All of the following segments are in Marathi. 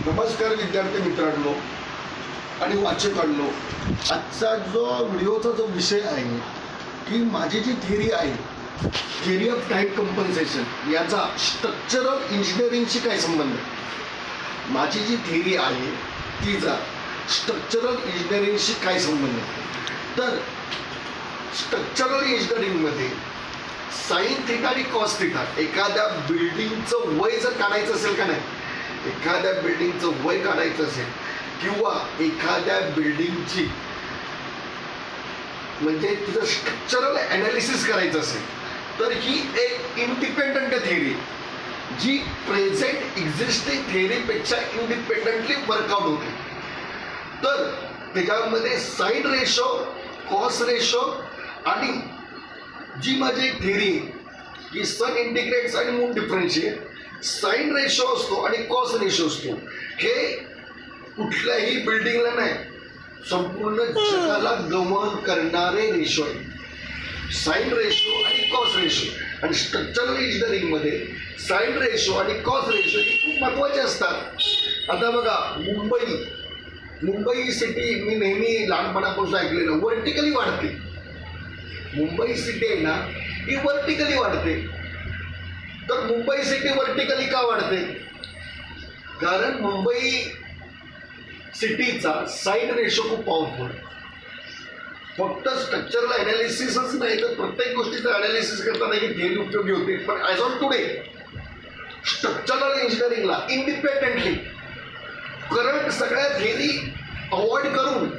नमस्कार विद्यार्थी मित्रांनो आणि वाचकांनो, आजचा जो व्हिडिओचा जो विषय आहे की माझी जी थिअरी आहे, थिअरी ऑफ टाईम कंपन्सेशन, याचा स्ट्रक्चरल इंजिनिअरिंगशी काय संबंध आहे. माझी जी थिअरी आहे तिचा स्ट्रक्चरल इंजिनिअरिंगशी काय संबंध आहे. तर स्ट्रक्चरल इंजिनिअरिंगमध्ये साइन थिटा आणि कॉस थिटा, एखाद्या बिल्डिंगचं वय जर काढायचं असेल का नाही, एखाद्या बिल्डिंगचं वय काढायचं असेल किंवा एखाद्या बिल्डिंगची म्हणजे तिचं स्ट्रक्चरल ॲनालिसिस करायचं असेल तर ही एक इंडिपेंडंट थिअरी जी प्रेझेंट एक्झिस्टिंग थिअरीपेक्षा इंडिपेंडंटली वर्कआउट होते. तर त्याच्यामध्ये साइन रेशो, कॉस रेशो आणि जी माझी थिअरी की सन इंटिग्रेट्स आणि मून डिफरन्शिएट, साइन रेशो असतो आणि कॉस रेशो असतो. हे कुठल्याही बिल्डिंगला नाही, संपूर्ण जगाला गव्हर्न करणारे रेशो आहे, साइन रेशो आणि कॉस रेशो. आणि स्ट्रक्चरल इंजिनिअरिंगमध्ये साइन रेशो आणि कॉस रेशो हे खूप महत्त्वाचे असतात. आता बघा, मुंबई सिटी मी नेहमी लहानपणापासून ऐकलेलं व्हर्टिकली वाढते. मुंबई सिटी आहे ना, ही व्हर्टिकली वाढते. तर मुंबई सिटी व्हर्टिकली का वाढते? कारण मुंबई सिटीचा साइन रेशो खूप पॉवरफुल. फक्त स्ट्रक्चरल ॲनालिसिसच नाही तर प्रत्येक गोष्टीचं ॲनालिसिस करताना ही थिअरी उपयोगी होते. पण ॲज ऑन टुडे स्ट्रक्चरल इंजिनिअरिंगला इंडिपेंडेंटली करंट सगळ्या थिअरी अवॉइड करून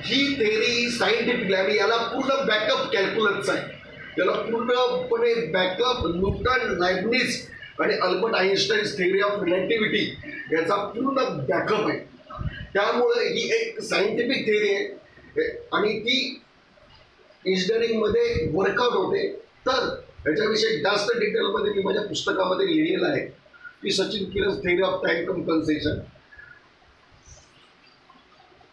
ही थिअरी सायंटिफिकली, आणि याला पूर्ण बॅकअप कॅल्क्युलस आहे, याला पूर्णपणे बॅकअप न्यूटन, लायब्निज आणि अल्बर्ट आइन्स्टाईन्स थिअरी ऑफ रिलेटिव्हिटी याचा पूर्ण बॅकअप आहे. त्यामुळे ही एक सायंटिफिक थिअरी आहे आणि ती इंजिनिअरिंगमध्ये वर्कआउट होते. तर याच्याविषयी जास्त डिटेलमध्ये मी माझ्या पुस्तकामध्ये लिहिलेलं आहे की Sachin Kiras theory of time compensation,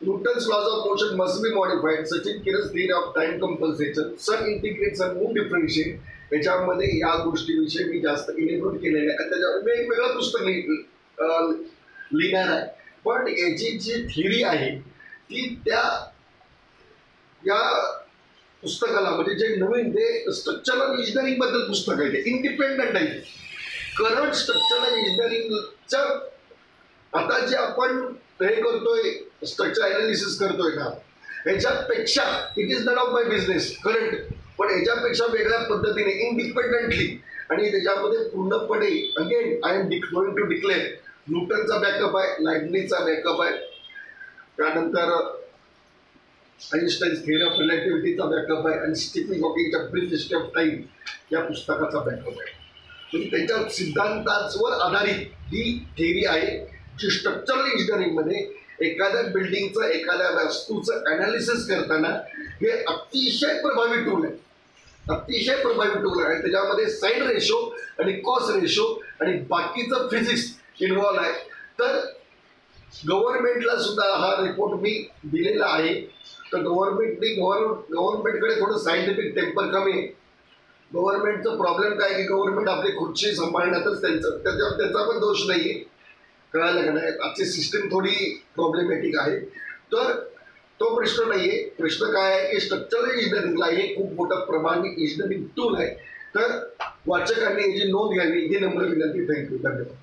Newton's laws of motion must be modified, Sachin Kiras theory of time compensation, sun integrates and moon differentiate. याच्यामध्ये या गोष्टीविषयी मी जास्त इलेबोरेट केलेलं आहे आणि त्याच्यावर मी एक वेगळं पुस्तक लिहिणार आहे. पण याची जी थिअरी आहे ती त्या या पुस्तकाला म्हणजे जे नवीन ते स्ट्रक्चरल इंजिनिअरिंग बद्दल पुस्तक आहे, ते इंडिपेंडंट आहे. करंट स्ट्रक्चरल इंजिनिअरिंगच्या आता जे आपण हे करतोय, स्ट्रक्चर ॲनालिसिस करतोय ना, याच्यापेक्षा it is none of my business current, पण याच्यापेक्षा वेगळ्या पद्धतीने इंडिपेंडंटली आणि त्याच्यामध्ये पूर्णपणे again I am going to declare न्यूटनचा बॅकअप आहे, लायब्निजचा बॅकअप आहे, त्यानंतर आइन्स्टाईन्स थिअरी ऑफ रिलेटिव्हिटीचा बॅकअप आहे आणि स्टीफन हॉकिंगच्या ब्रीफ हिस्ट्री ऑफ टाईम या पुस्तकाचा बॅकअप आहे. म्हणजे त्यांच्या सिद्धांतांवर आधारित ही थिअरी आहे जी स्ट्रक्चरल इंजिनिअरिंगमध्ये एखाद्या बिल्डिंगचं, एखाद्या वस्तूचं ॲनालिसिस करताना हे अतिशय प्रभावी टूल आहे, अतिशय प्रभावी टूल आहे. त्याच्यामध्ये साइन रेशो आणि कॉस रेशो आणि बाकीचं फिजिक्स इन्व्हॉल्व आहे. तर गव्हर्नमेंटला सुद्धा हा रिपोर्ट मी दिलेला आहे. तर गव्हर्नमेंटकडे थोडं सायंटिफिक टेम्पर कमी आहे. गव्हर्नमेंटचं प्रॉब्लेम काय की गव्हर्नमेंट आपली खुर्ची सांभाळण्यातच त्याचा पण दोष नाही आहे, कळायला का नाही. आजची सिस्टीम थोडी प्रॉब्लेमॅटिक आहे. तर तो प्रश्न नाही आहे. प्रश्न काय आहे की स्ट्रक्चरल इंजिनिअरिंगला हे खूप मोठं प्रमाणित इंजिनिअरिंग टूल आहे. तर वाचकांनी याची नोंद घ्यावी ही नम्र विनंती. थँक्यू, धन्यवाद.